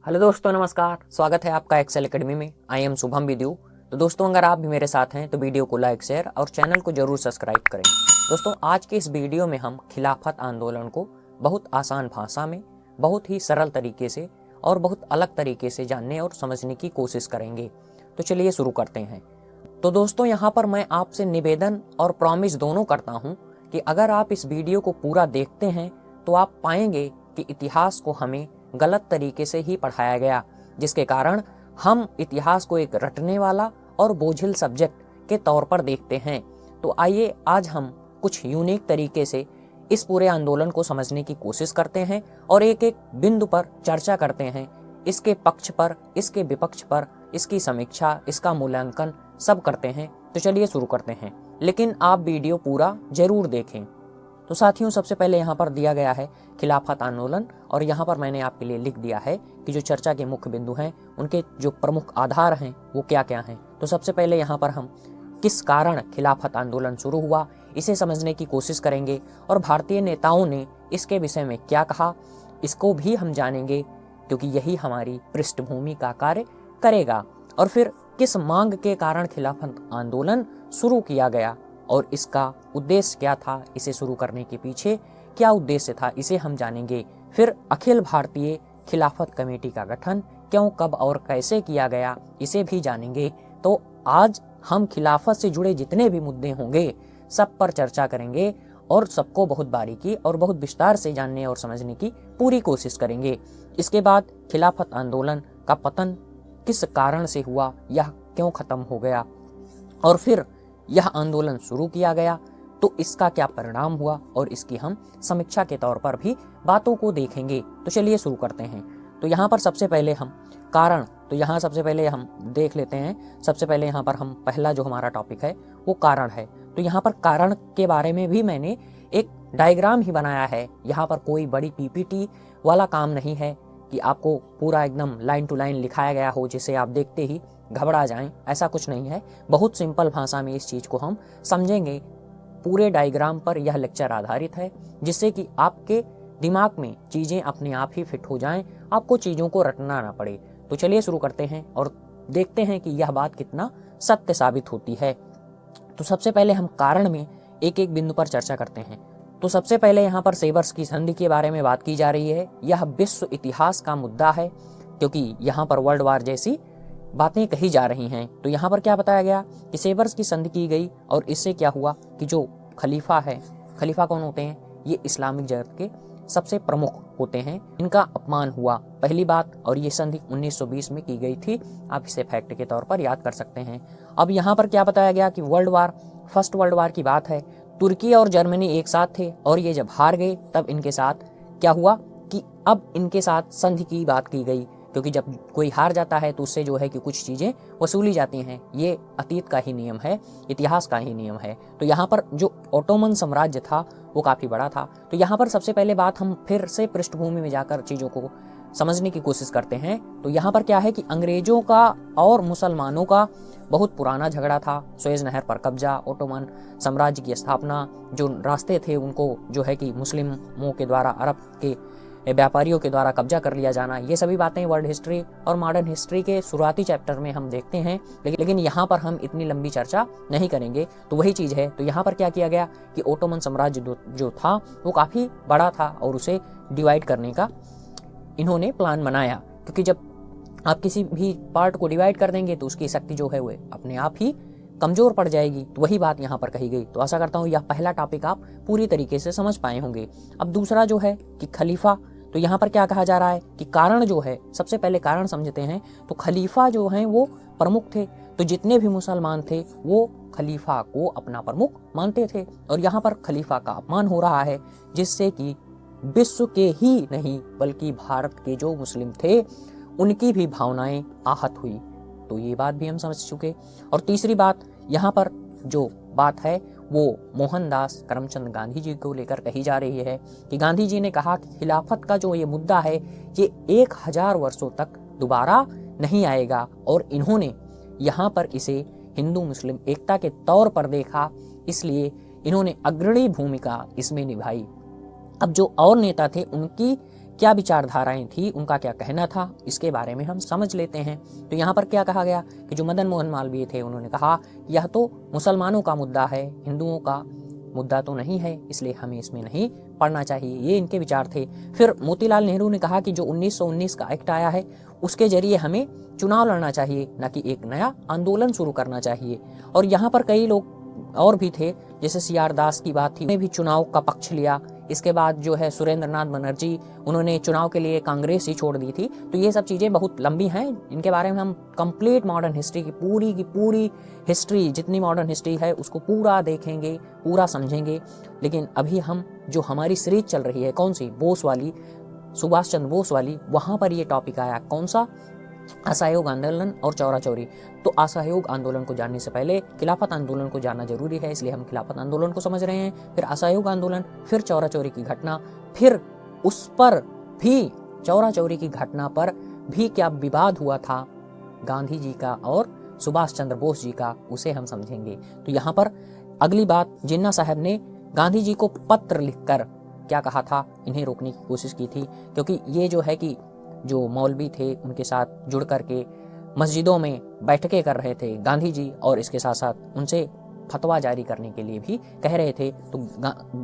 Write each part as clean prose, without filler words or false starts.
Hello दोस्तों, नमस्कार। स्वागत है आपका एक्सेल एकेडमी में। I am Shubham विद्यू। तो दोस्तों, अगर आप भी मेरे साथ हैं तो वीडियो को लाइक, शेयर और चैनल को जरूर सब्सक्राइब करें। दोस्तों, आज के इस वीडियो में हम खिलाफत आंदोलन को बहुत आसान भाषा में, बहुत ही सरल तरीके से और बहुत अलग तरीके से जानने और समझने की कोशिश करेंगे। तो चलिए शुरू करते हैं। तो दोस्तों, यहाँ पर मैं आपसे निवेदन और प्रॉमिस दोनों करता हूँ कि अगर आप इस वीडियो को पूरा देखते हैं तो आप पाएंगे कि इतिहास को हमें गलत तरीके से ही पढ़ाया गया, जिसके कारण हम इतिहास को एक रटने वाला और बोझिल सब्जेक्ट के तौर पर देखते हैं। तो आइए आज हम कुछ यूनिक तरीके से इस पूरे आंदोलन को समझने की कोशिश करते हैं और एक एक बिंदु पर चर्चा करते हैं। इसके पक्ष पर, इसके विपक्ष पर, इसकी समीक्षा, इसका मूल्यांकन सब करते हैं। तो चलिए शुरू करते हैं, लेकिन आप वीडियो पूरा जरूर देखें। तो साथियों, सबसे पहले यहाँ पर दिया गया है खिलाफत आंदोलन और यहाँ पर मैंने आपके लिए लिख दिया है कि जो चर्चा के मुख्य बिंदु हैं उनके जो प्रमुख आधार हैं वो क्या क्या हैं। तो सबसे पहले यहाँ पर हम किस कारण खिलाफत आंदोलन शुरू हुआ इसे समझने की कोशिश करेंगे और भारतीय नेताओं ने इसके विषय में क्या कहा इसको भी हम जानेंगे, क्योंकि यही हमारी पृष्ठभूमि का कार्य करेगा। और फिर किस मांग के कारण खिलाफत आंदोलन शुरू किया गया और इसका उद्देश्य क्या था, इसे शुरू करने के पीछे क्या उद्देश्य था, इसे हम जानेंगे। फिर अखिल भारतीय खिलाफत कमेटी का गठन क्यों, कब और कैसे किया गया, इसे भी जानेंगे। तो आज हम खिलाफत से जुड़े जितने भी मुद्दे होंगे सब पर चर्चा करेंगे और सबको बहुत बारीकी और बहुत विस्तार से जानने और समझने की पूरी कोशिश करेंगे। इसके बाद खिलाफत आंदोलन का पतन किस कारण से हुआ, यह क्यों खत्म हो गया, और फिर यह आंदोलन शुरू किया गया तो इसका क्या परिणाम हुआ और इसकी हम समीक्षा के तौर पर भी बातों को देखेंगे। तो चलिए शुरू करते हैं। तो यहाँ पर सबसे पहले हम कारण, तो यहाँ सबसे पहले हम देख लेते हैं। सबसे पहले यहाँ पर हम पहला जो हमारा टॉपिक है वो कारण है। तो यहाँ पर कारण के बारे में भी मैंने एक डायग्राम ही बनाया है। यहाँ पर कोई बड़ी पीपीटी वाला काम नहीं है कि आपको पूरा एकदम लाइन टू लाइन लिखाया गया हो जिसे आप देखते ही घबरा जाएं, ऐसा कुछ नहीं है। बहुत सिंपल भाषा में इस चीज को हम समझेंगे। पूरे डायग्राम पर यह लेक्चर आधारित है, जिससे कि आपके दिमाग में चीजें अपने आप ही फिट हो जाएं, आपको चीजों को रटना ना पड़े। तो चलिए शुरू करते हैं और देखते हैं कि यह बात कितना सत्य साबित होती है। तो सबसे पहले हम कारण में एक एक बिंदु पर चर्चा करते हैं। तो सबसे पहले यहाँ पर सेवर्स की संधि के बारे में बात की जा रही है। यह विश्व इतिहास का मुद्दा है, क्योंकि यहाँ पर वर्ल्ड वार जैसी बातें कही जा रही हैं। तो यहाँ पर क्या बताया गया कि सेवर्स की संधि की गई और इससे क्या हुआ कि जो खलीफा है, खलीफा कौन होते हैं, ये इस्लामिक जगत के सबसे प्रमुख होते हैं, इनका अपमान हुआ, पहली बात। और ये संधि 1920 में की गई थी। आप इसे फैक्ट के तौर पर याद कर सकते हैं। अब यहाँ पर क्या बताया गया कि फर्स्ट वर्ल्ड वार की बात है। तुर्की और जर्मनी एक साथ थे और ये जब हार गए तब इनके साथ क्या हुआ कि अब इनके साथ संधि की बात की गई, क्योंकि जब कोई हार जाता है तो उससे जो है कि कुछ चीजें वसूली जाती हैं। ये अतीत का ही नियम है, इतिहास का ही नियम है। तो यहाँ पर जो ओटोमन साम्राज्य था वो काफी बड़ा था। तो यहाँ पर सबसे पहले बात हम फिर से पृष्ठभूमि में जाकर चीजों को समझने की कोशिश करते हैं। तो यहाँ पर क्या है कि अंग्रेजों का और मुसलमानों का बहुत पुराना झगड़ा था। सुएज नहर पर कब्जा, ओटोमन साम्राज्य की स्थापना, जो रास्ते थे उनको जो है कि मुस्लिमों के द्वारा, अरब के व्यापारियों के द्वारा कब्जा कर लिया जाना, ये सभी बातें वर्ल्ड हिस्ट्री और मॉडर्न हिस्ट्री के शुरुआती चैप्टर में हम देखते हैं। लेकिन यहाँ पर हम इतनी लंबी चर्चा नहीं करेंगे। तो वही चीज है। तो यहाँ पर क्या किया गया कि ओटोमन साम्राज्य जो था वो काफी बड़ा था और उसे डिवाइड करने का इन्होंने प्लान बनाया, क्योंकि जब आप किसी भी पार्ट को डिवाइड कर देंगे तो उसकी शक्ति जो है वो अपने आप ही कमजोर पड़ जाएगी। तो वही बात यहाँ पर कही गई। तो आशा करता हूँ यह पहला टॉपिक आप पूरी तरीके से समझ पाए होंगे। अब दूसरा जो है कि खलीफा, तो यहाँ पर क्या कहा जा रहा है कि कारण जो है, सबसे पहले कारण समझते हैं। तो खलीफा जो हैं वो प्रमुख थे। तो जितने भी मुसलमान थे वो खलीफा को अपना प्रमुख मानते थे और यहाँ पर खलीफा का अपमान हो रहा है, जिससे कि विश्व के ही नहीं बल्कि भारत के जो मुस्लिम थे उनकी भी भावनाएं आहत हुई। तो ये बात भी हम समझ चुके। और तीसरी बात यहाँ पर जो बात है वो मोहनदास करमचंद गांधी जी को लेकर कही जा रही है कि गांधी जी ने कहा कि खिलाफत का जो ये मुद्दा है ये 1000 वर्षों तक दोबारा नहीं आएगा, और इन्होंने यहाँ पर इसे हिंदू मुस्लिम एकता के तौर पर देखा, इसलिए इन्होंने अग्रणी भूमिका इसमें निभाई। अब जो और नेता थे उनकी क्या विचारधाराएं थी, उनका क्या कहना था, इसके बारे में हम समझ लेते हैं। तो यहाँ पर क्या कहा गया कि जो मदन मोहन मालवीय थे उन्होंने कहा यह तो मुसलमानों का मुद्दा है, हिंदुओं का मुद्दा तो नहीं है, इसलिए हमें इसमें नहीं पढ़ना चाहिए। ये इनके विचार थे। फिर मोतीलाल नेहरू ने कहा कि जो 1919 का एक्ट आया है उसके जरिए हमें चुनाव लड़ना चाहिए, न कि एक नया आंदोलन शुरू करना चाहिए। और यहाँ पर कई लोग और भी थे, जैसे CR दास की बात थी, उन्होंने भी चुनाव का पक्ष लिया। इसके बाद जो है सुरेंद्र नाथ बनर्जी, उन्होंने चुनाव के लिए कांग्रेस ही छोड़ दी थी। तो ये सब चीज़ें बहुत लंबी हैं, इनके बारे में हम कंप्लीट मॉडर्न हिस्ट्री की पूरी हिस्ट्री, जितनी मॉडर्न हिस्ट्री है उसको पूरा देखेंगे, पूरा समझेंगे। लेकिन अभी हम जो हमारी सीरीज चल रही है, कौन सी, बोस वाली, सुभाष चंद्र बोस वाली, वहाँ पर ये टॉपिक आया। कौन सा? असहयोग आंदोलन और चौरा चौरी। तो असहयोग आंदोलन को जानने से पहले खिलाफत आंदोलन को जानना जरूरी है, इसलिए हम खिलाफत आंदोलन को समझ रहे हैं। फिर असहयोग आंदोलन, फिर चौरा चौरी की घटना, फिर उस पर भी, चौरा चौरी की घटना पर भी क्या विवाद हुआ था गांधी जी का और सुभाष चंद्र बोस जी का, उसे हम समझेंगे। तो यहाँ पर अगली बात, जिन्ना साहब ने गांधी जी को पत्र लिखकर क्या कहा था, इन्हें रोकने की कोशिश की थी, क्योंकि ये जो है कि जो मौलवी थे उनके साथ जुड़ करके मस्जिदों में बैठकें कर रहे थे गांधी जी, और इसके साथ साथ उनसे फतवा जारी करने के लिए भी कह रहे थे। तो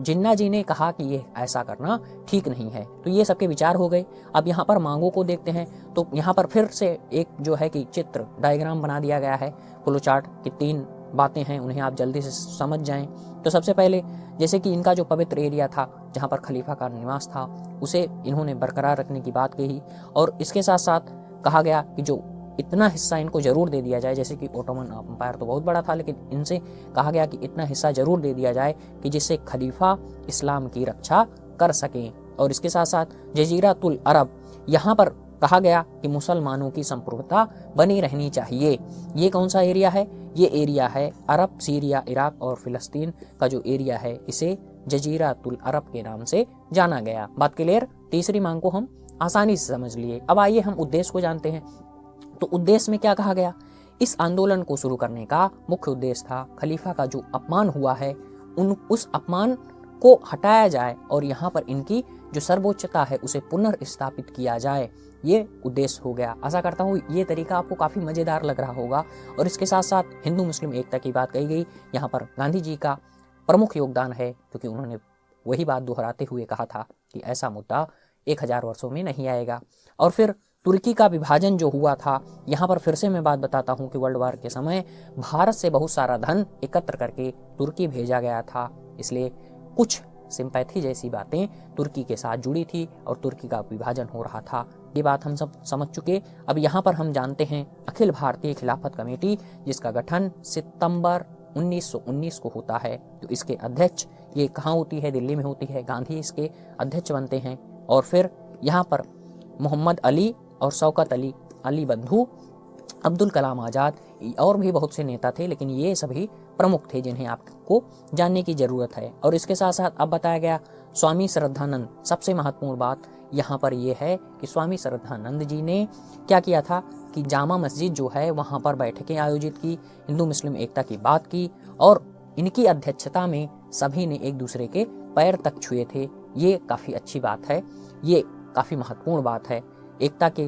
जिन्ना जी ने कहा कि ये ऐसा करना ठीक नहीं है। तो ये सबके विचार हो गए। अब यहाँ पर मांगों को देखते हैं। तो यहाँ पर फिर से एक जो है कि चित्र, डायग्राम बना दिया गया है, फ्लो चार्ट की 3 बातें हैं, उन्हें आप जल्दी से समझ जाएं। तो सबसे पहले जैसे कि इनका जो पवित्र एरिया था जहाँ पर खलीफा का निवास था, उसे इन्होंने बरकरार रखने की बात कही। और इसके साथ साथ कहा गया कि जो इतना हिस्सा इनको जरूर दे दिया जाए, जैसे कि ओटोमन एम्पायर तो बहुत बड़ा था, लेकिन इनसे कहा गया कि इतना हिस्सा जरूर दे दिया जाए कि जिससे खलीफा इस्लाम की रक्षा कर सकें। और इसके साथ साथ जजीरातुल अरब, यहाँ पर कहा गया कि मुसलमानों की संप्रभुता बनी रहनी चाहिए। ये कौन सा एरिया है? ये एरिया है अरब, सीरिया, इराक और फिलिस्तीन का जो एरिया है, इसे जजीरातुल अरब के नाम से जाना गया। बात क्लियर? तीसरी मांग को हम आसानी से समझ लिए। अब आइए हम उद्देश्य को जानते हैं। तो उद्देश्य में क्या कहा गया? इस आंदोलन को शुरू करने का मुख्य उद्देश्य था खलीफा का जो अपमान हुआ है उस अपमान को हटाया जाए और यहाँ पर इनकी जो सर्वोच्चता है उसे पुनर्स्थापित किया जाए। ये उद्देश्य हो गया। आशा करता हूँ ये तरीका आपको काफ़ी मज़ेदार लग रहा होगा। और इसके साथ साथ हिंदू मुस्लिम एकता की बात कही गई। यहाँ पर गांधी जी का प्रमुख योगदान है, क्योंकि उन्होंने वही बात दोहराते हुए कहा था कि ऐसा मुद्दा 1000 वर्षों में नहीं आएगा। और फिर तुर्की का विभाजन जो हुआ था, यहाँ पर फिर से मैं बात बताता हूँ कि वर्ल्ड वार के समय भारत से बहुत सारा धन एकत्र करके तुर्की भेजा गया था, इसलिए कुछ सिंपैथी जैसी बातें तुर्की के साथ जुड़ी थी और तुर्की का विभाजन हो रहा था। ये बात हम सब समझ चुके। अब यहाँ पर हम जानते हैं अखिल भारतीय खिलाफत कमेटी, जिसका गठन सितंबर 1919 को होता है। तो इसके अध्यक्ष, ये कहाँ होती है? दिल्ली में होती है। गांधी इसके अध्यक्ष बनते हैं। और फिर यहाँ पर मोहम्मद अली और शौकत अली, अली बंधु, अब्दुल कलाम आज़ाद और भी बहुत से नेता थे, लेकिन ये सभी प्रमुख थे जिन्हें आपको जानने की ज़रूरत है। और इसके साथ साथ अब बताया गया स्वामी श्रद्धानंद। सबसे महत्वपूर्ण बात यहाँ पर यह है कि स्वामी श्रद्धानंद जी ने क्या किया था कि जामा मस्जिद जो है वहाँ पर बैठकें आयोजित की, हिंदू मुस्लिम एकता की बात की, और इनकी अध्यक्षता में सभी ने एक दूसरे के पैर तक छुए थे। ये काफ़ी अच्छी बात है, ये काफ़ी महत्वपूर्ण बात है। एकता के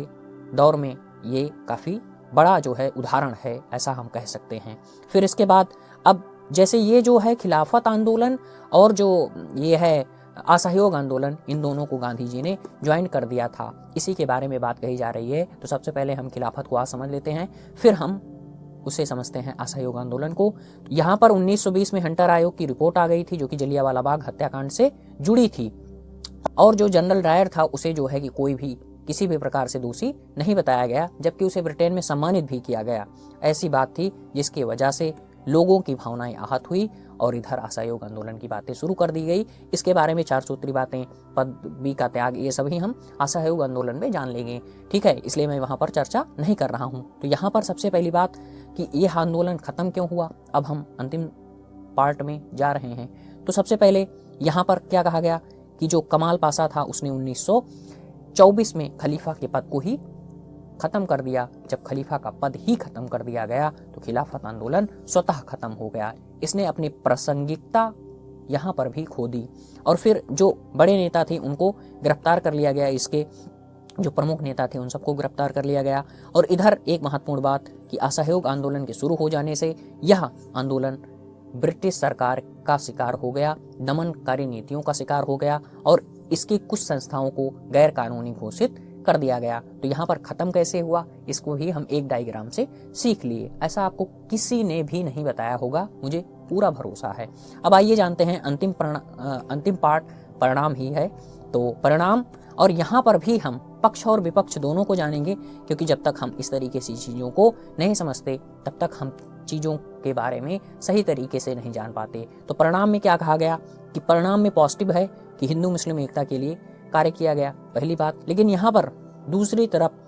दौर में ये काफ़ी बड़ा जो है उदाहरण है, ऐसा हम कह सकते हैं। फिर इसके बाद अब जैसे ये जो है खिलाफत आंदोलन और जो ये है असहयोग आंदोलन, इन दोनों को गांधी जी ने ज्वाइन कर दिया था, इसी के बारे में बात कही जा रही है। तो सबसे पहले हम खिलाफत को आज समझ लेते हैं, फिर हम उसे समझते हैं असहयोग आंदोलन को। यहाँ पर 1920 में हंटर आयोग की रिपोर्ट आ गई थी, जो कि जलियांवाला बाग हत्याकांड से जुड़ी थी। और जो जनरल डायर था उसे जो है कि कोई भी किसी भी प्रकार से दोषी नहीं बताया गया, जबकि उसे ब्रिटेन में सम्मानित भी किया गया। ऐसी बात थी जिसकी वजह से लोगों की भावनाएं आहत हुई और इधर असहयोग आंदोलन की बातें शुरू कर दी गई। इसके बारे में 4 सूत्री बातें, पदवी का त्याग, ये सभी हम असहयोग आंदोलन में जान लेंगे, ठीक है। इसलिए मैं वहाँ पर चर्चा नहीं कर रहा हूँ। तो यहाँ पर सबसे पहली बात कि यह आंदोलन खत्म क्यों हुआ, अब हम अंतिम पार्ट में जा रहे हैं। तो सबसे पहले यहाँ पर क्या कहा गया कि जो कमाल पाशा था उसने 1924 में खलीफा के पद को ही खत्म कर दिया। जब खलीफा का पद ही खत्म कर दिया गया तो खिलाफत आंदोलन स्वतः खत्म हो गया। इसने अपनी प्रासंगिकता यहाँ पर भी खो दी। और फिर जो बड़े नेता थे उनको गिरफ्तार कर लिया गया, इसके जो प्रमुख नेता थे उन सबको गिरफ्तार कर लिया गया। और इधर एक महत्वपूर्ण बात कि असहयोग आंदोलन के शुरू हो जाने से यह आंदोलन ब्रिटिश सरकार का शिकार हो गया, दमनकारी नीतियों का शिकार हो गया और इसकी कुछ संस्थाओं को गैर कानूनी घोषित कर दिया गया। तो यहाँ पर खत्म कैसे हुआ, इसको भी हम एक डायग्राम से सीख लिए। ऐसा आपको किसी ने भी नहीं बताया होगा, मुझे पूरा भरोसा है। अब आइए जानते हैं अंतिम पार्ट परिणाम ही है। तो परिणाम, और यहाँ पर भी हम पक्ष और विपक्ष दोनों को जानेंगे, क्योंकि जब तक हम इस तरीके से चीज़ों को नहीं समझते तब तक हम चीज़ों के बारे में सही तरीके से नहीं जान पाते। तो परिणाम में क्या कहा गया कि परिणाम में पॉजिटिव है कि हिंदू मुस्लिम एकता के लिए कार्य किया गया, पहली बात। लेकिन यहाँ पर दूसरी तरफ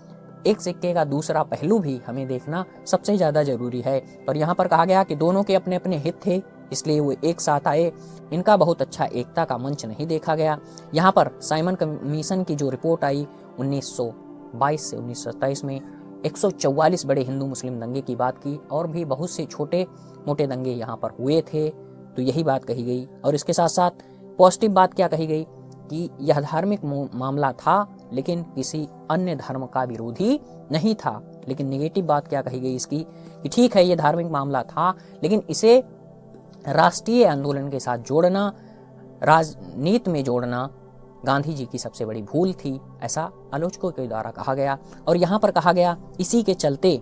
एक सिक्के का दूसरा पहलू भी हमें देखना सबसे ज़्यादा जरूरी है। और यहाँ पर कहा गया कि दोनों के अपने अपने हित थे, इसलिए वो एक साथ आए। इनका बहुत अच्छा एकता का मंच नहीं देखा गया। यहाँ पर साइमन कमीशन की जो रिपोर्ट आई 1922 से 1927 में 144 बड़े हिंदू मुस्लिम दंगे की बात की, और भी बहुत से छोटे मोटे दंगे यहाँ पर हुए थे। तो यही बात कही गई। और इसके साथ साथ पॉजिटिव बात क्या कही गई कि यह धार्मिक मामला था लेकिन किसी अन्य धर्म का विरोधी नहीं था। लेकिन नेगेटिव बात क्या कही गई इसकी कि ठीक है ये धार्मिक मामला था, लेकिन इसे राष्ट्रीय आंदोलन के साथ जोड़ना, राजनीति में जोड़ना गांधी जी की सबसे बड़ी भूल थी, ऐसा आलोचकों के द्वारा कहा गया। और यहाँ पर कहा गया इसी के चलते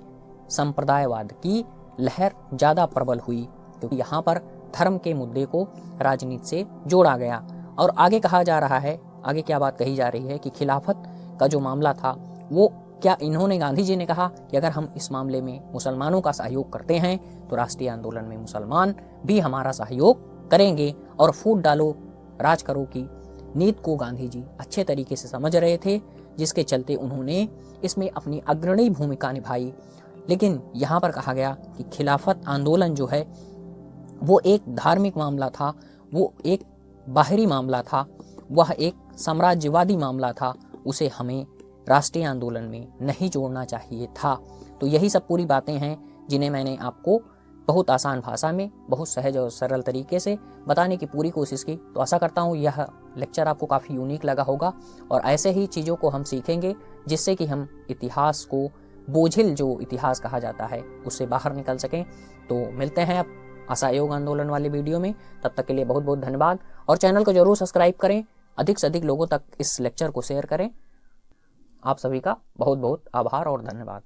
संप्रदायवाद की लहर ज़्यादा प्रबल हुई, क्योंकि यहाँ पर धर्म के मुद्दे को राजनीति से जोड़ा गया। और आगे कहा जा रहा है, आगे क्या बात कही जा रही है कि खिलाफत का जो मामला था वो क्या इन्होंने, गांधी जी ने कहा कि अगर हम इस मामले में मुसलमानों का सहयोग करते हैं तो राष्ट्रीय आंदोलन में मुसलमान भी हमारा सहयोग करेंगे। और फूट डालो राज करो की नीति को गांधी जी अच्छे तरीके से समझ रहे थे, जिसके चलते उन्होंने इसमें अपनी अग्रणी भूमिका निभाई। लेकिन यहाँ पर कहा गया कि खिलाफत आंदोलन जो है वो एक धार्मिक मामला था, वो एक बाहरी मामला था, वह एक साम्राज्यवादी मामला था, उसे हमें राष्ट्रीय आंदोलन में नहीं जोड़ना चाहिए था। तो यही सब पूरी बातें हैं जिन्हें मैंने आपको बहुत आसान भाषा में, बहुत सहज और सरल तरीके से बताने की पूरी कोशिश की। तो आशा करता हूँ यह लेक्चर आपको काफ़ी यूनिक लगा होगा और ऐसे ही चीज़ों को हम सीखेंगे जिससे कि हम इतिहास को, बोझिल जो इतिहास कहा जाता है, उससे बाहर निकल सकें। तो मिलते हैं अब असहयोग आंदोलन वाले वीडियो में। तब तक के लिए बहुत बहुत धन्यवाद और चैनल को जरूर सब्सक्राइब करें, अधिक से अधिक लोगों तक इस लेक्चर को शेयर करें। आप सभी का बहुत बहुत आभार और धन्यवाद।